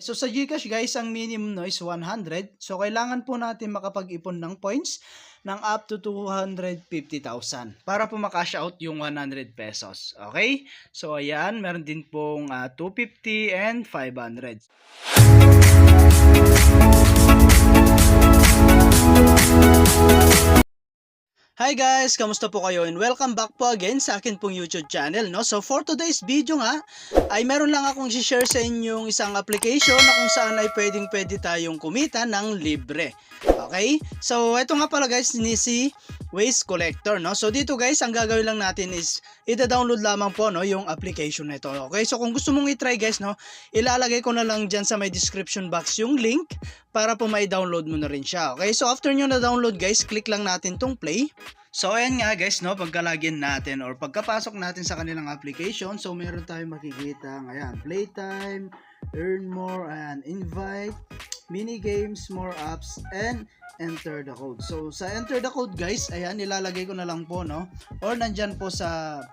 So sa GCash guys, ang minimum no is 100. So kailangan po natin makapag-ipon ng points ng up to 250,000 para po makash out yung 100 pesos. Okay? So ayan, meron din pong 250 and 500. Hi guys! Kamusta po kayo? And welcome back po again sa akin pong YouTube channel. No? So for today's video nga, ay meron lang akong share sa inyong isang application na kung saan ay pwede tayong kumita ng libre. Okay? So ito nga pala guys, ni si Waste Collector. No? So dito guys, ang gagawin lang natin is ida-download lamang po no, yung application na ito. Okay? So kung gusto mong i-try guys, no, ilalagay ko na lang dyan sa may description box yung link para po may download mo na rin siya. Okay? So after nyo na download guys, click lang natin tong play. So ayan nga guys, no, pagka-login natin or pagkapasok natin sa kanilang application, so meron tayong makikita, ayan, playtime, earn more, and invite, mini games, more apps, and enter the code. So sa enter the code guys, ayan, nilalagay ko na lang po, no, or nandyan po sa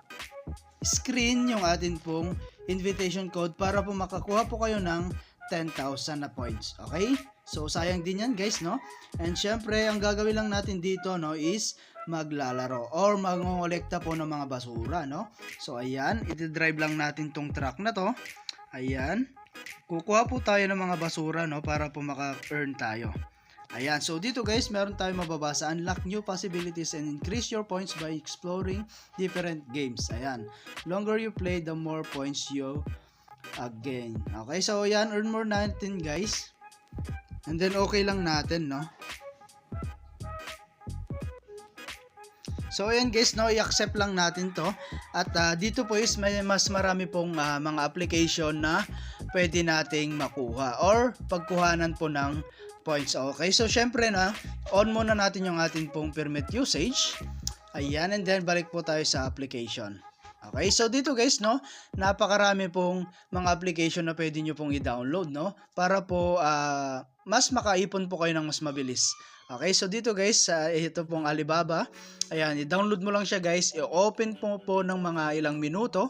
screen yung atin pong invitation code para po makakuha po kayo ng 10,000 na points. Okay? So sayang din yan guys, no? And syempre, ang gagawin lang natin dito, no, is maglalaro or mangongolekta po ng mga basura, no? So ayan, i-drive lang natin tong truck na to. Ayan. Kukuha po tayo ng mga basura, no, para po maka-earn tayo. Ayan, so dito guys, meron tayong mababasa, unlock new possibilities and increase your points by exploring different games. Ayan. Longer you play, the more points you again. Okay, so ayan, earn more natin guys. And then okay lang natin, no? So ayan guys, no, i-accept lang natin to. At dito po is may mas marami pong mga application na pwede nating makuha or pagkuhanan po ng points. Okay, so syempre na on muna natin yung ating pong permit usage. Ayan, and then balik po tayo sa application. Okay, so dito guys, no, napakarami pong mga application na pwede nyo pong i-download, no, para po mas makaipon po kayo ng mas mabilis. Okay, so dito guys, ito pong Alibaba, ayan, i-download mo lang siya guys, i-open po ng mga ilang minuto,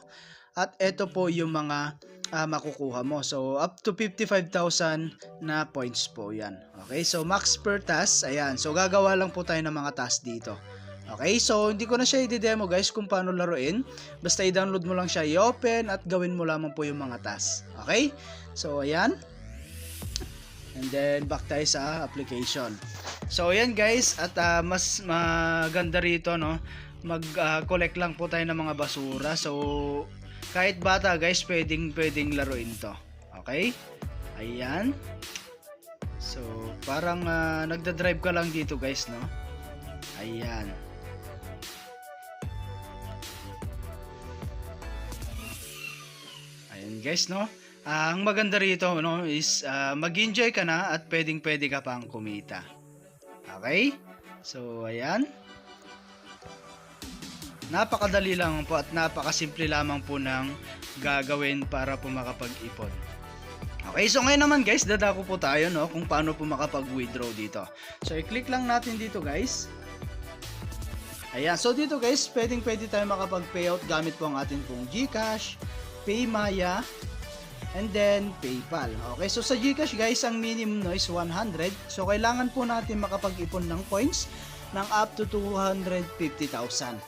at ito po yung mga makukuha mo. So up to 55,000 na points po yan. Okay, so max per task, ayan, so gagawa lang po tayo ng mga task dito. Okay, so hindi ko na siya i-demo guys kung paano laruin. Basta i-download mo lang siya, i-open at gawin mo lamang po yung mga tasks. Okay? So ayan. And then back tayo sa application. So ayan guys, at mas maganda rito, no, mag-collect lang po tayo ng mga basura. So kahit bata guys, pwedeng laruin to. Okay? Ayan. So parang nagda-drive ka lang dito guys, no? Ayan. Guys, no, ang maganda rito, no, is mag-enjoy ka na at pwede ka pang kumita. Okay, so ayan, napakadali lang po at napakasimple lamang po ng gagawin para po makapag-ipon. Okay, so ngayon naman guys, dadako po tayo, no, kung paano po makapag-withdraw dito. So i-click lang natin dito guys. Ayan, so dito guys, pwede tayo makapag-payout gamit po ang ating pong GCash, PayMaya, and then PayPal. Okay, so sa GCash guys, ang minimum no is 100. So kailangan po natin makapag-ipon ng points ng up to 250,000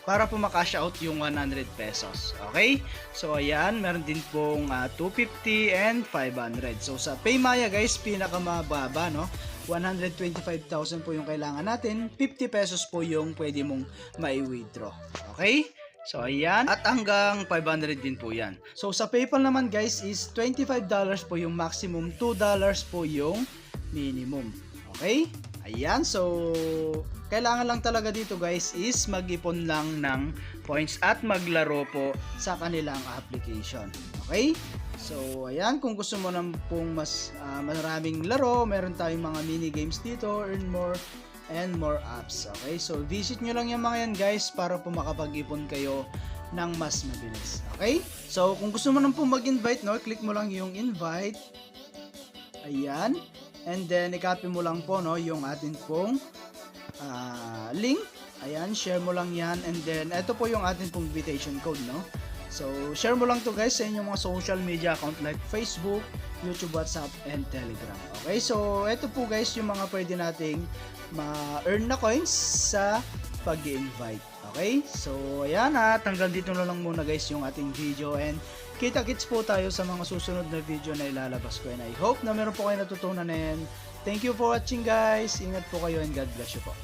para po makash out yung 100 pesos. Okay? So ayan, meron din pong 250 and 500. So sa PayMaya guys, pinakamababa, no? 125,000 po yung kailangan natin. 50 pesos po yung pwede mong mai-withdraw. Okay? So ayan, at hanggang 500 din po yan. So sa PayPal naman guys is $25 po yung maximum, $2 po yung minimum. Okay? Ayan, so kailangan lang talaga dito guys is mag-ipon lang ng points at maglaro po sa kanilang application. Okay? So ayan, kung gusto mo na pong mas maraming laro, meron tayong mga mini games dito, earn more and more apps. Okay, so visit nyo lang yung mga yan guys para po makapag-ipon kayo ng mas mabilis. Okay, so kung gusto mo nang po mag-invite, no, click mo lang yung invite. Ayan, and then i-copy mo lang po, no, yung atin pong link. Ayan, share mo lang yan, and then ito po yung atin pong invitation code, no. So share mo lang to guys sa inyong mga social media account like Facebook, YouTube, WhatsApp, and Telegram. Okay, so ito po guys yung mga pwede nating ma-earn na coins sa pag-invite. Okay, so ayan at hanggang dito na lang muna guys yung ating video, and kita-kits po tayo sa mga susunod na video na ilalabas ko, and I hope na meron po kayo natutunan, and thank you for watching guys. Ingat po kayo and God bless you po.